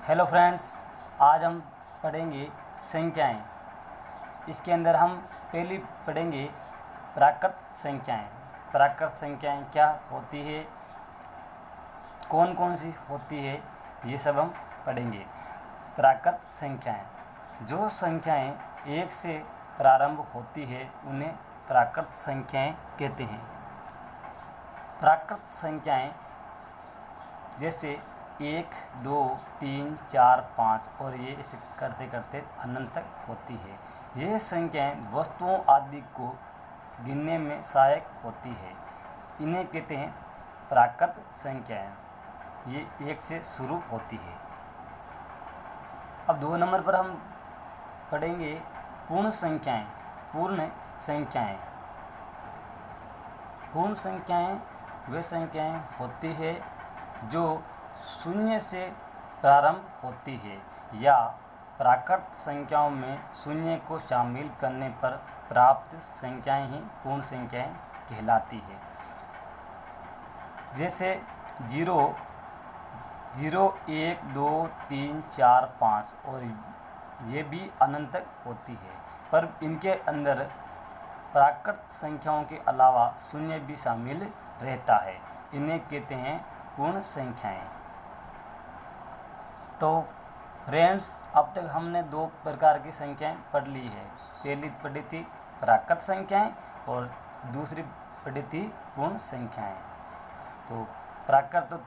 Hello friends, आज हम पढ़ेंगे संख्याएं। इसके अंदर हम पहली पढ़ेंगे प्राकृत संख्याएं। प्राकृत संख्याएं क्या होती है, कौन कौन सी होती है, ये सब हम पढ़ेंगे। प्राकृत संख्याएं, जो संख्याएं एक से प्रारंभ होती है उन्हें प्राकृत संख्याएं कहते हैं। प्राकृत संख्याएं जैसे 1, 2, 3, 4, 5 और ये इसे करते करते अनंत तक होती है। ये संख्याएं वस्तुओं आदि को गिनने में सहायक होती है, इन्हें कहते हैं प्राकृत संख्याएं। ये 1 से शुरू होती है। अब 2 नंबर पर हम पढ़ेंगे पूर्ण संख्याएं। पूर्ण संख्याएं, पूर्ण संख्याएं वे संख्याएं होती है जो शून्य से प्रारंभ होती है या प्राकृत संख्याओं में शून्य को शामिल करने पर प्राप्त संख्याएं ही पूर्ण संख्याएं कहलाती है। जैसे 0, 0, 1, 2, 3, 4, 5 और ये भी अनंत तक होती है, पर इनके अंदर प्राकृत संख्याओं के अलावा शून्य भी शामिल रहता है। इन्हें कहते हैं पूर्ण संख्याएं। तो फ्रेंड्स, अब तक हमने 2 प्रकार की संख्याएं पढ़ ली है। पहली पढ़ी थी प्राकृत संख्याएं और दूसरी पढ़ी थी पूर्ण संख्याएं। तो प्राकृत तो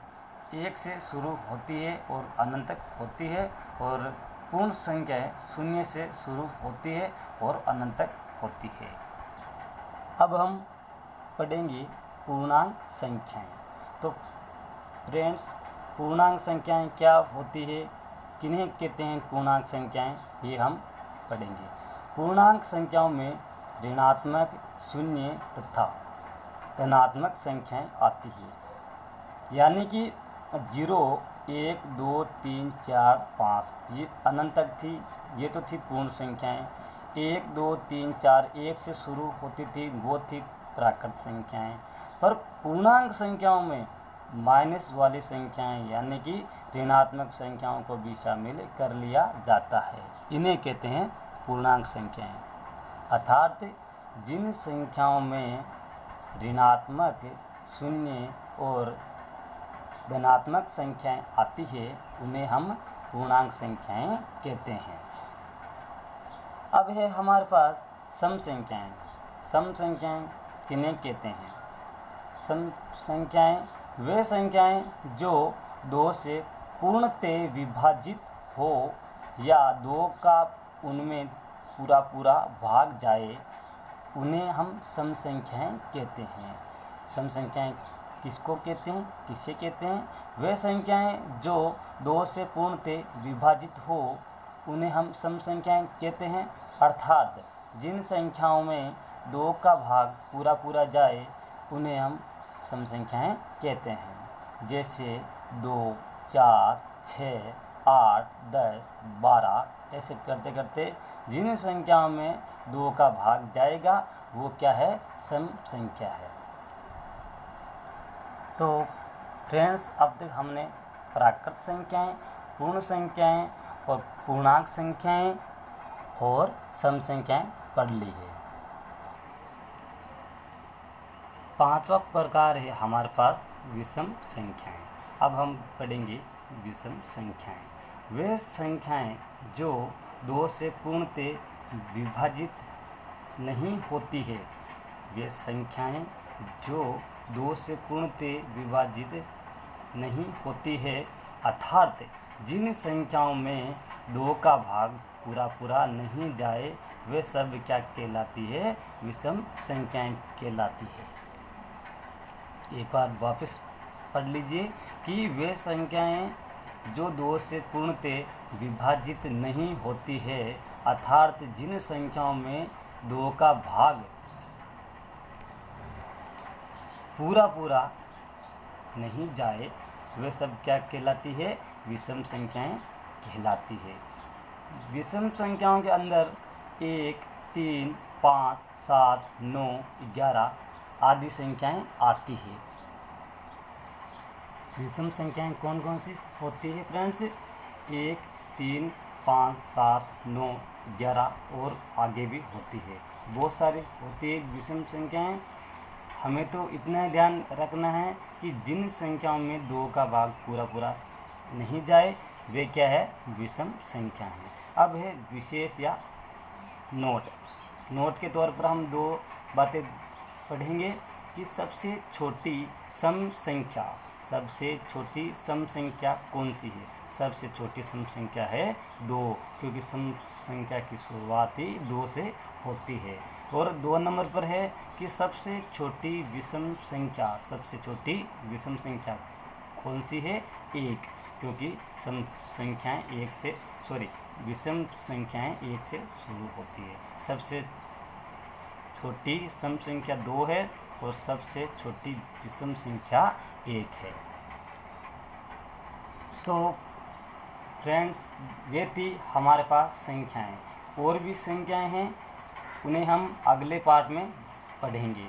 1 से शुरू होती है और अनंत तक होती है, और पूर्ण संख्याएं शून्य से शुरू होती है और अनंत तक होती है। अब हम पढ़ेंगे पूर्णांक संख्याएं। तो फ्रेंड्स, पूर्णांक संख्याएं क्या होती है, किन्हें कहते हैं पूर्णांक संख्याएं, ये हम पढ़ेंगे। पूर्णांक संख्याओं में ऋणात्मक, शून्य तथा धनात्मक संख्याएं आती है। यानी कि 0, 1, 2, 3, 4, 5 ये अनंत तक थी, ये तो थी पूर्ण संख्याएं। 1, 2, 3, 4 1 से शुरू होती थी, वो थी प्राकृत संख्याएं। पर पूर्णांक संख्याओं में माइनस वाली संख्याएं यानी कि ऋणात्मक संख्याओं को भी शामिल कर लिया जाता है, इन्हें कहते हैं पूर्णांक संख्याएं। अर्थात जिन संख्याओं में ऋणात्मक, शून्य और धनात्मक संख्याएं आती है उन्हें हम पूर्णांक संख्याएं कहते हैं। अब है हमारे पास सम संख्याएं। सम संख्याएं किन्हें कहते हैं? सम संख्याएं वे संख्याएं जो 2 से पूर्णतः विभाजित हो या 2 का उनमें पूरा पूरा भाग जाए, उन्हें हम सम संख्याएं कहते हैं। सम संख्याएं किसको कहते हैं, किसे कहते हैं? वे संख्याएं जो 2 से पूर्णतः विभाजित हो उन्हें हम सम संख्याएं कहते हैं। अर्थात जिन संख्याओं में 2 का भाग पूरा पूरा जाए उन्हें हम सम संख्याएं कहते हैं। जैसे 2, 4, 6, 8, 10, 12 ऐसे करते करते जिन संख्याओं में 2 का भाग जाएगा वो क्या है? सम संख्या है। तो फ्रेंड्स, अब तक हमने प्राकृत संख्याएं, पूर्ण संख्याएं और पूर्णांक संख्याएं और सम संख्याएं पढ़ ली है। 5वां प्रकार है हमारे पास विषम संख्याएं। अब हम पढ़ेंगे विषम संख्याएं। वे संख्याएं जो 2 से पूर्णतः विभाजित नहीं होती है। वे संख्याएं जो 2 से पूर्णतः विभाजित नहीं होती है, अर्थात जिन संख्याओं में 2 का भाग पूरा पूरा नहीं जाए, वे सब क्या कहलाती है? विषम संख्याएं कहलाती है। एक बार वापस पढ़ लीजिए कि वे संख्याएं जो 2 से पूर्णतः विभाजित नहीं होती है, अर्थात जिन संख्याओं में 2 का भाग पूरा पूरा नहीं जाए, वे सब क्या कहलाती है? विषम संख्याएं कहलाती है। विषम संख्याओं के अंदर 1, 3, 5, 7, 9, 11 आदि संख्याएं आती है। विषम संख्याएं कौन कौन सी होती है फ्रेंड्स? 1, 3, 5, 7, 9, 11 और आगे भी होती है, बहुत सारी होती है विषम संख्याएं। हमें तो इतना ध्यान रखना है कि जिन संख्याओं में 2 का भाग पूरा पूरा नहीं जाए वे क्या है, विषम संख्या है। अब है विशेष या नोट। नोट के तौर पर हम 2 बातें पढ़ेंगे कि सबसे छोटी सम संख्या कौन सी है। सबसे छोटी सम संख्या है 2, क्योंकि सम संख्या की शुरुआत ही 2 से होती है। और 2 नंबर पर है कि सबसे छोटी विषम संख्या कौन सी है, 1, क्योंकि सम संख्याएं विषम संख्याएं 1 से शुरू होती है। सबसे छोटी सम संख्या 2 है और सबसे छोटी विषम संख्या 1 है। तो फ्रेंड्स, ये थी हमारे पास संख्याएं। और भी संख्याएं हैं, उन्हें हम अगले पार्ट में पढ़ेंगे।